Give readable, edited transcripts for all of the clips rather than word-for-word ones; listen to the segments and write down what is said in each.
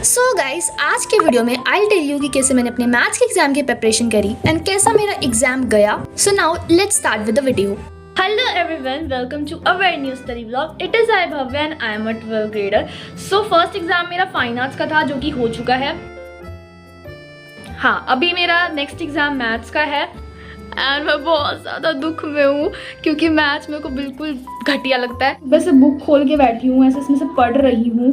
So guys, आज के video में आई टेल यू कि कैसे मैंने अपने मैथ्स के एग्जाम की प्रिपरेशन करी एंड कैसा मेरा एग्जाम गया। So now let's start with the video. Hello everyone, welcome to a very new study vlog. It is I Bhavya and I am a 12th grader. So first exam मेरा fine arts का था जो कि हो चुका है। हाँ, अभी मेरा नेक्स्ट एग्जाम मैथ्स का है एंड मैं बहुत ज़्यादा दुख में हूँ क्योंकि मैथ्स मेरे को बिल्कुल घटिया लगता है। बस बुक खोल के बैठी हूँ, ऐसे इसमें से पढ़ रही हूँ,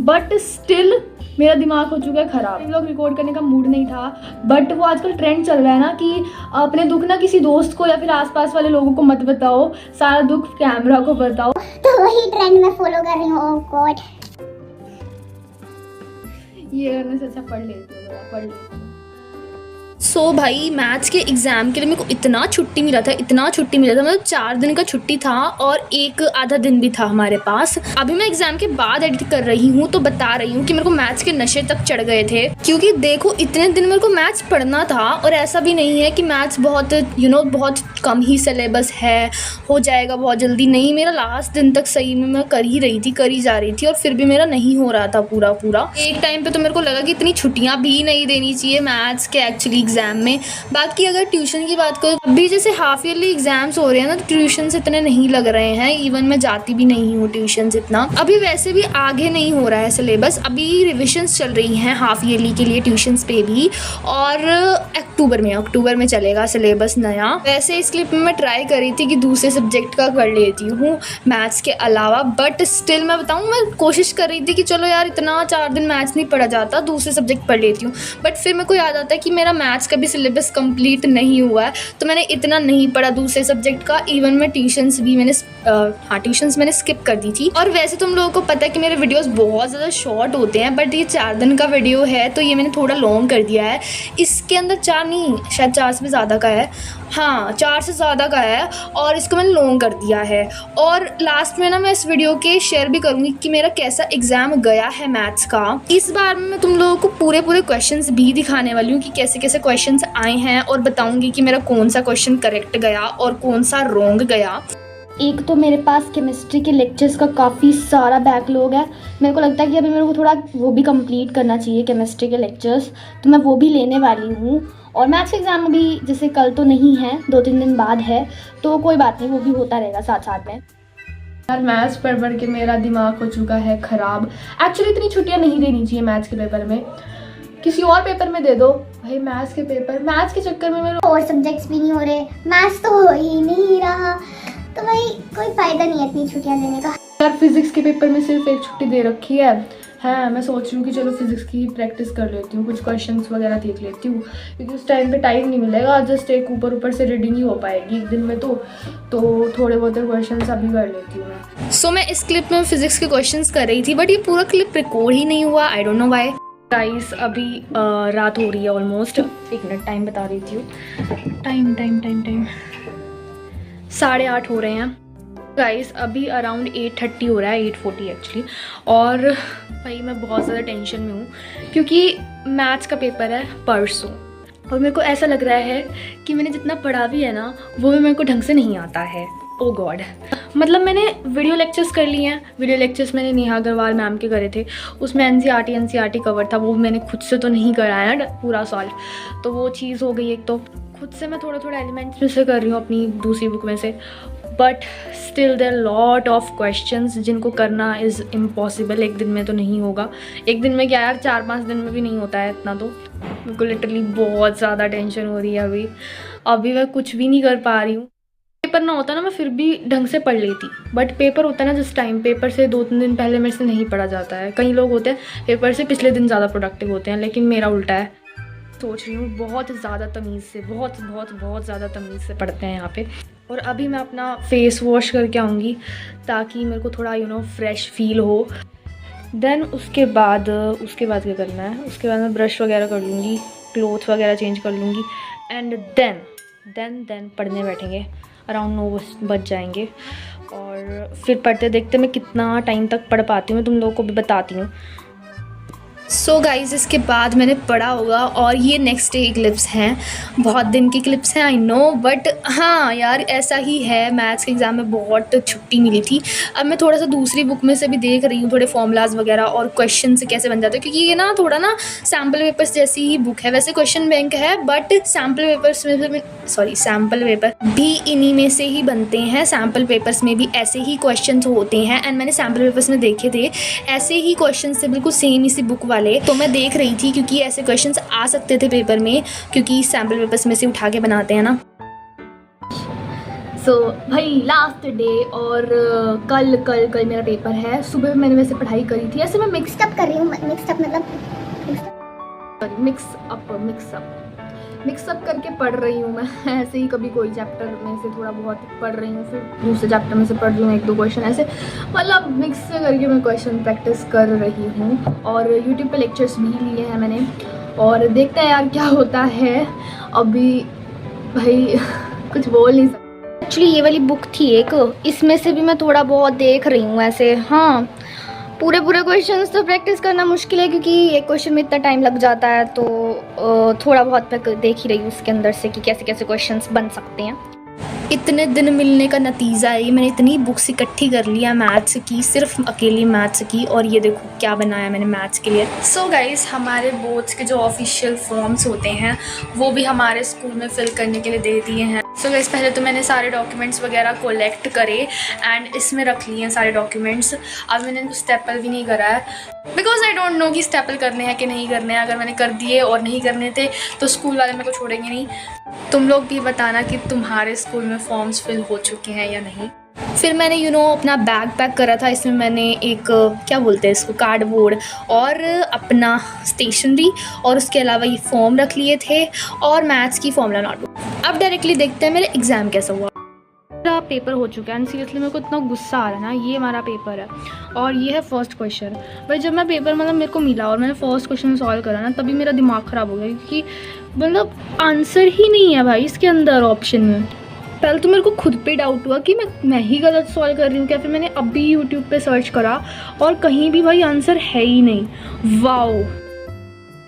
बट स्टिल मेरा दिमाग हो चुका है खराब। व्लॉग रिकॉर्ड करने का मूड नहीं था, बट वो आजकल ट्रेंड चल रहा है ना कि अपने दुख ना किसी दोस्त को या फिर आसपास वाले लोगों को मत बताओ, सारा दुख कैमरा को बताओ। तो वही ट्रेंड मैं फॉलो कर रही हूँ। ओह गॉड, ये करने से अच्छा पढ़ लेती हूँ, पढ़ लेती हूँ। सो भाई, मैथ्स के एग्ज़ाम के लिए मेरे को इतना छुट्टी मिला था मतलब 4 दिन का छुट्टी था और एक आधा दिन भी था हमारे पास। अभी मैं एग्ज़ाम के बाद एडिट कर रही हूँ तो बता रही हूँ कि मेरे को मैथ्स के नशे तक चढ़ गए थे, क्योंकि देखो इतने दिन मेरे को मैथ्स पढ़ना था और ऐसा भी नहीं है कि मैथ्स बहुत बहुत कम ही सिलेबस है, हो जाएगा बहुत जल्दी। नहीं, मेरा लास्ट दिन तक सही में मैं करी जा रही थी और फिर भी मेरा नहीं हो रहा था पूरा। एक टाइम पे तो मेरे को लगा कि इतनी छुट्टियाँ भी नहीं देनी चाहिए मैथ्स के एक्चुअली एग्जाम में। बाकी अगर ट्यूशन की बात करो, अभी जैसे हाफ ईयरली एग्जाम्स हो रहे हैं ना, तो ट्यूशन इतने नहीं लग रहे हैं। इवन मैं जाती भी नहीं हूँ ट्यूशन इतना। अभी वैसे भी आगे नहीं हो रहा है सिलेबस, अभी रिविजन्स चल रही हैं हाफ ईयरली के लिए ट्यूशन्स पे भी, और अक्टूबर में चलेगा सिलेबस नया। वैसे इस क्लिप में मैं ट्राई कर रही थी कि दूसरे सब्जेक्ट का कर लेती हूँ मैथ्स के अलावा, बट स्टिल मैं बताऊँ, मैं कोशिश कर रही थी कि चलो यार इतना 4 दिन मैथ्स नहीं पढ़ा जाता, दूसरे सब्जेक्ट पढ़ लेती हूँ। बट फिर मेरे को याद आता है कि मेरा मैथ्स का भी सिलेबस कंप्लीट नहीं हुआ है, तो मैंने इतना नहीं पढ़ा दूसरे सब्जेक्ट का। इवन मैं ट्यूशन्स मैंने स्किप कर दी थी। और वैसे तुम लोगों को पता है कि मेरे वीडियोस बहुत ज़्यादा शॉर्ट होते हैं, बट ये 4 दिन का वीडियो है तो ये मैंने थोड़ा लॉन्ग कर दिया है। इसके अंदर 4 नहीं, शायद 4 से भी ज़्यादा का है। हाँ, 4 से ज़्यादा का है और इसको मैंने लॉन्ग कर दिया है। और लास्ट में ना मैं इस वीडियो के शेयर भी करूँगी कि मेरा कैसा एग्ज़ाम गया है मैथ्स का। इस बार में मैं तुम लोगों को पूरे क्वेश्चंस भी दिखाने वाली हूँ कि कैसे कैसे क्वेश्चंस आए हैं, और बताऊँगी कि मेरा कौन सा क्वेश्चन करेक्ट गया और कौन सा रॉन्ग गया। एक तो मेरे पास केमिस्ट्री के लेक्चर्स का काफ़ी सारा बैकलॉग है। मेरे को लगता है कि अभी मेरे को थोड़ा वो भी कंप्लीट करना चाहिए केमिस्ट्री के लेक्चर्स, तो मैं वो भी लेने वाली हूँ। और मैथ्स एग्ज़ाम अभी जैसे कल तो नहीं है, 2-3 दिन बाद है, तो कोई बात नहीं, वो भी होता रहेगा साथ में। यार मैथ्स पढ़ के मेरा दिमाग हो चुका है ख़राब। एक्चुअली इतनी छुट्टियाँ नहीं देनी चाहिए मैथ्स के पेपर में, किसी और पेपर में दे दो भाई। मैथ्स के चक्कर में मेरे और सब्जेक्ट्स भी नहीं हो रहे, मैथ्स तो हो ही नहीं रहा, तो भाई कोई फायदा नहीं है इतनी छुट्टियां देने का। यार फिजिक्स के पेपर में सिर्फ एक छुट्टी दे रखी है। हाँ, मैं सोच रही हूँ कि चलो फिजिक्स की प्रैक्टिस कर लेती हूँ, कुछ क्वेश्चंस वगैरह देख लेती हूँ, क्योंकि उस टाइम पे टाइम नहीं मिलेगा। जस्ट एक ऊपर से रीडिंग ही हो पाएगी एक दिन में, तो थोड़े बहुत क्वेश्चंस अभी कर लेती हूँ मैं। सो मैं इस क्लिप में फिजिक्स के क्वेश्चंस कर रही थी, बट ये पूरा क्लिप रिकॉर्ड ही नहीं हुआ। I don't know why. Guys, अभी रात हो रही है ऑलमोस्ट। 1 मिनट टाइम बता देती हूँ। टाइम 8:30 हो रहे हैं गाइस। अभी अराउंड 8:30 हो रहा है, 8:40 एक्चुअली। और भाई मैं बहुत ज़्यादा टेंशन में हूँ क्योंकि मैथ्स का पेपर है परसों, और मेरे को ऐसा लग रहा है कि मैंने जितना पढ़ा भी है ना, वो भी मेरे को ढंग से नहीं आता है। ओ गॉड, मतलब मैंने वीडियो लेक्चर्स कर लिए हैं। वीडियो लेक्चर्स मैंने नेहा अग्रवाल मैम के करे थे, उसमें एनसीईआरटी कवर था, वो मैंने खुद से तो नहीं कराया ना पूरा सॉल्व, तो वो चीज़ हो गई। एक तो खुद से मैं थोड़ा एलिमेंट्स में से कर रही हूँ अपनी दूसरी बुक में से, but still there lot of questions जिनको करना इज़ इम्पॉसिबल। एक दिन में तो नहीं होगा, एक दिन में क्या यार, 4-5 दिन में भी नहीं होता है इतना। तो मेरे को लिटरली बहुत ज़्यादा टेंशन हो रही है अभी मैं कुछ भी नहीं कर पा रही हूँ। पेपर ना होता ना, मैं फिर भी ढंग से पढ़ लेती, बट पेपर होता है ना जिस टाइम, पेपर से 2-3 दिन पहले मेरे से नहीं पढ़ा जाता है। कई लोग होते हैं पेपर से पिछले दिन ज़्यादा प्रोडक्टिव होते हैं, लेकिन मेरा उल्टा है। सोच रही हूँ बहुत ज़्यादा तमीज़ से, बहुत ज़्यादा तमीज़ से पढ़ते हैं यहाँ पे। और अभी मैं अपना फेस वॉश करके आऊँगी ताकि मेरे को थोड़ा फ्रेश फील हो। देन उसके बाद क्या करना है, उसके बाद मैं ब्रश वगैरह कर लूँगी, क्लोथ वगैरह चेंज कर लूँगी, एंड देन पढ़ने बैठेंगे। अराउंड 9 बज जाएंगे और फिर पढ़ते देखते मैं कितना टाइम तक पढ़ पाती हूँ, तुम लोगों को भी बताती हूँ। सो गाइज़ इसके बाद मैंने पढ़ा होगा और ये नेक्स्ट डे क्लिप्स हैं, बहुत दिन की क्लिप्स हैं आई नो, बट हाँ यार ऐसा ही है, मैथ्स के एग्ज़ाम में बहुत छुट्टी मिली थी। अब मैं थोड़ा सा दूसरी बुक में से भी देख रही हूँ थोड़े फॉर्मूलाज वगैरह और क्वेश्चन से कैसे बन जाते हैं, क्योंकि ये ना थोड़ा ना सैम्पल पेपर्स जैसी ही बुक है। वैसे क्वेश्चन बैंक है बट सैम्पल पेपर भी इन्हीं में से ही बनते हैं। सैम्पल पेपर्स में भी ऐसे ही क्वेश्चन होते हैं एंड मैंने सैम्पल पेपर्स में देखे थे ऐसे ही क्वेश्चन थे, बिल्कुल सेम इसी बुक वाले। तो मैं देख रही थी क्योंकि ऐसे क्वेश्चंस आ सकते थे पेपर में, क्योंकि सैम्पल पेपर्स में से उठा के बनाते हैं ना। सो भाई लास्ट डे और कल मेरा पेपर है। सुबह मैंने वैसे पढ़ाई करी थी, ऐसे मैं मिक्सअप कर रही हूँ, मिक्सअप मतलब मिक्सअप करके पढ़ रही हूँ मैं। ऐसे ही कभी कोई चैप्टर में से थोड़ा बहुत पढ़ रही हूँ, फिर दूसरे चैप्टर में से पढ़ रही हूँ 1-2 क्वेश्चन, ऐसे मतलब मिक्स करके मैं क्वेश्चन प्रैक्टिस कर रही हूँ। और यूट्यूब पे लेक्चर्स भी लिए हैं मैंने और देखते हैं यार क्या होता है। अभी भाई कुछ बोल नहीं सकती। एक्चुअली ये वाली बुक थी एक, इसमें से भी मैं थोड़ा बहुत देख रही हूँ ऐसे। हाँ, पूरे क्वेश्चंस तो प्रैक्टिस करना मुश्किल है क्योंकि एक क्वेश्चन में इतना टाइम लग जाता है, तो थोड़ा बहुत मैं देख ही रही हूँ उसके अंदर से कि कैसे कैसे क्वेश्चंस बन सकते हैं। इतने दिन मिलने का नतीजा है, मैंने इतनी बुक्स इकट्ठी कर लिया मैथ्स की, सिर्फ अकेली मैथ्स की, और ये देखो क्या बनाया मैंने मैथ्स के लिए। सो गाइस हमारे बोर्ड्स के जो ऑफिशियल फॉर्म्स होते हैं वो भी हमारे स्कूल में फिल करने के लिए दे दिए हैं। सो गाइस पहले तो मैंने सारे डॉक्यूमेंट्स वगैरह कलेक्ट करे एंड इसमें रख लिए हैं सारे डॉक्यूमेंट्स। अब मैंने इनको स्टेपल भी नहीं करा है बिकॉज आई डोंट नो कि स्टेपल करने हैं कि नहीं करने हैं। अगर मैंने कर दिए और नहीं करने थे तो स्कूल वाले मेरे को छोड़ेंगे नहीं। तुम लोग भी बताना कि तुम्हारे स्कूल में फॉर्म्स फिल हो चुके हैं या नहीं। फिर मैंने अपना बैग पैक करा था, इसमें मैंने एक क्या बोलते हैं इसको, कार्डबोर्ड और अपना स्टेशनरी और उसके अलावा ये फॉर्म रख लिए थे और मैथ्स की फॉर्मूला नोटबुक। अब डायरेक्टली देखते हैं मेरे एग्ज़ाम कैसा हुआ। मेरा पेपर हो चुका है एंड सीरियसली मेरे को इतना गुस्सा आ रहा है ना। ये हमारा पेपर है और ये है फर्स्ट क्वेश्चन। भाई जब मैं पेपर मतलब मेरे को मिला और मैंने फर्स्ट क्वेश्चन सॉल्व करा ना, तभी मेरा दिमाग ख़राब हो गया क्योंकि मतलब आंसर ही नहीं है भाई इसके अंदर ऑप्शन में। पहले तो मेरे को खुद पे डाउट हुआ कि मैं ही गलत सॉल्व कर रही हूँ क्या। फिर मैंने अभी यूट्यूब पे सर्च करा और कहीं भी भाई आंसर है ही नहीं। वाओ,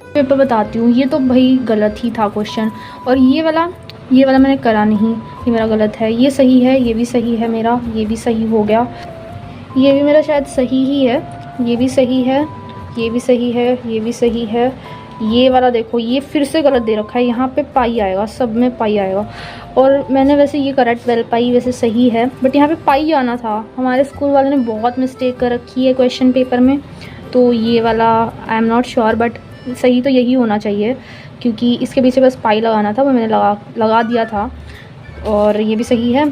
पेपर बताती हूँ, ये तो भाई गलत ही था क्वेश्चन। और ये वाला मैंने करा नहीं, ये मेरा गलत है। ये सही है, ये भी सही है मेरा, ये भी सही हो गया। ये भी मेरा शायद सही ही है, ये भी सही है, ये भी सही है, ये भी सही है। ये वाला देखो, ये फिर से गलत दे रखा है, यहाँ पे पाई आएगा, सब में पाई आएगा। और मैंने वैसे ये करा 12 पाई वैसे सही है, बट यहाँ पे पाई आना था। हमारे स्कूल वाले ने बहुत मिस्टेक कर रखी है क्वेश्चन पेपर में। तो ये वाला I am not sure, but सही तो यही होना चाहिए क्योंकि इसके पीछे बस पाई लगाना था, वो मैंने लगा दिया था। और ये भी सही है।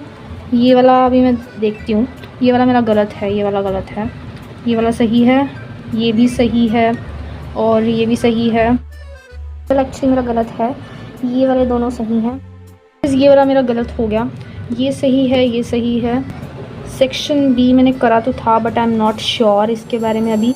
ये वाला अभी मैं देखती हूँ, ये वाला मेरा गलत है, ये वाला गलत है, ये वाला सही है, ये भी सही है और ये भी सही है। एक्चुअली मेरा गलत है, ये वाले दोनों सही हैं। ये वाला मेरा गलत हो गया, ये सही है, ये सही है। सेक्शन बी मैंने करा तो था but I am not sure इसके बारे में अभी।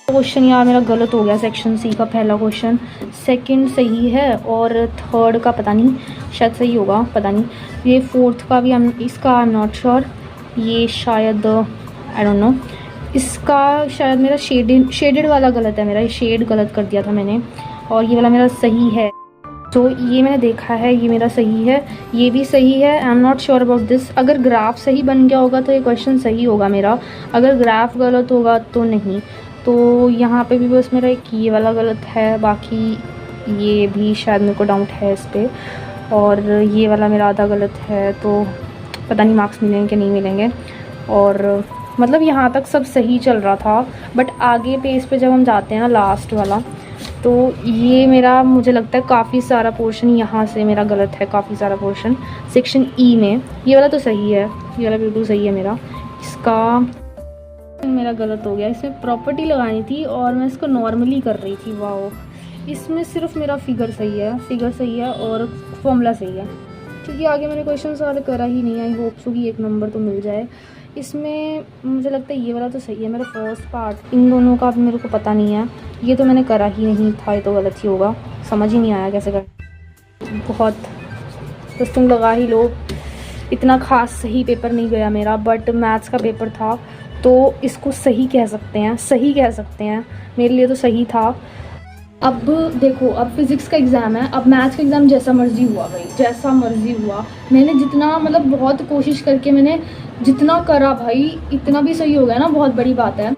क्वेश्चन यार मेरा गलत हो गया, सेक्शन सी का पहला क्वेश्चन। सेकंड सही है और थर्ड का पता नहीं, शायद सही होगा, पता नहीं। ये फोर्थ का भी इसका आई एम नॉट श्योर, ये शायद आई डोंट नो। इसका शायद मेरा शेडेड वाला गलत है, मेरा ये शेड गलत कर दिया था मैंने। और ये वाला मेरा सही है, तो ये मैंने देखा है, ये मेरा सही है, ये भी सही है। I am not sure about this. अगर ग्राफ सही बन गया होगा तो ये क्वेश्चन सही होगा मेरा, अगर ग्राफ गलत होगा तो नहीं। तो यहाँ पे भी बस मेरा एक ये वाला गलत है, बाकी ये भी शायद मेरे को डाउट है इस पर। और ये वाला मेरा आधा गलत है, तो पता नहीं मार्क्स मिलेंगे कि नहीं मिलेंगे। और मतलब यहाँ तक सब सही चल रहा था, बट आगे पेज पे जब हम जाते हैं ना लास्ट वाला, तो ये मेरा मुझे लगता है काफ़ी सारा पोर्शन यहाँ से मेरा गलत है, काफ़ी सारा पोर्शन सेक्शन ई में। ये वाला तो सही है, ये वाला बिल्कुल सही है मेरा। इसका मेरा गलत हो गया, इसमें प्रॉपर्टी लगानी थी और मैं इसको नॉर्मली कर रही थी। वाह, इसमें सिर्फ मेरा फिगर सही है और फॉर्मूला सही है, क्योंकि आगे मैंने क्वेश्चन सॉल्व करा ही नहीं। आई होप सो कि 1 नंबर तो मिल जाए। इसमें मुझे लगता है ये वाला तो सही है, मेरा फर्स्ट पार्ट। इन दोनों का भी मेरे को पता नहीं है, ये तो मैंने करा ही नहीं था, ये तो गलत ही होगा, समझ ही नहीं आया कैसे कर। बहुत बस तुम लगा ही लो, इतना खास सही पेपर नहीं गया मेरा, बट मैथ्स का पेपर था तो इसको सही कह सकते हैं, मेरे लिए तो सही था। अब देखो, अब फिज़िक्स का एग्ज़ाम है, अब मैथ्स का एग्ज़ाम जैसा मर्ज़ी हुआ भाई, जैसा मर्ज़ी हुआ। मैंने जितना मतलब बहुत कोशिश करके मैंने जितना करा भाई, इतना भी सही हो गया ना, बहुत बड़ी बात है।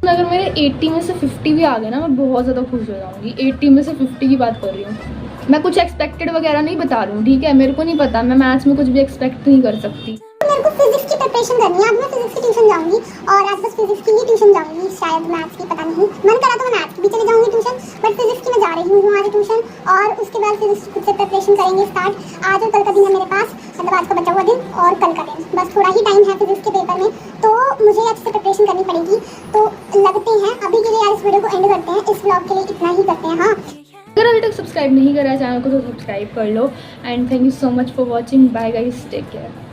अगर मेरे 80 में से 50 भी आ गए ना, मैं बहुत ज़्यादा खुश हो जाऊँगी। 80 में से 50 की बात कर रही हूँ मैं, कुछ एक्सपेक्टेड वगैरह नहीं बता रही हूँ, ठीक है। मेरे को नहीं पता, मैं मैथ्स में कुछ भी एक्सपेक्ट नहीं कर सकती। मेरे को फिजिक्स की प्रिपरेशन करनी है। आज मैं फिजिक्स की ट्यूशन जाऊंगी और आज बस फिजिक्स की ही ट्यूशन जाऊंगी, शायद मैथ्स की पता नहीं। मन करा तो मैं मैथ्स की भी चले जाऊंगी ट्यूशन, बट फिजिक्स की मैं जा रही हूँ आज ट्यूशन। और उसके बाद फिजिक्स की खुद से प्रिपरेशन करेंगे स्टार्ट। आज और कल का दिन है मेरे पास, मतलब आज का बचा हुआ दिन और कल का दिन, बस थोड़ा ही टाइम है फिजिक्स के पेपर में, तो मुझे अच्छे से प्रिपरेशन करनी पड़ेगी। तो लगते हैं अभी के लिए यार इस वीडियो को एंड करते हैं, इस व्लॉग के लिए इतना ही करते हैं। हाँ, अगर अभी तक सब्सक्राइब नहीं करा है चैनल को तो सब्सक्राइब कर लो। And thank you so much for watching. Bye guys, take care.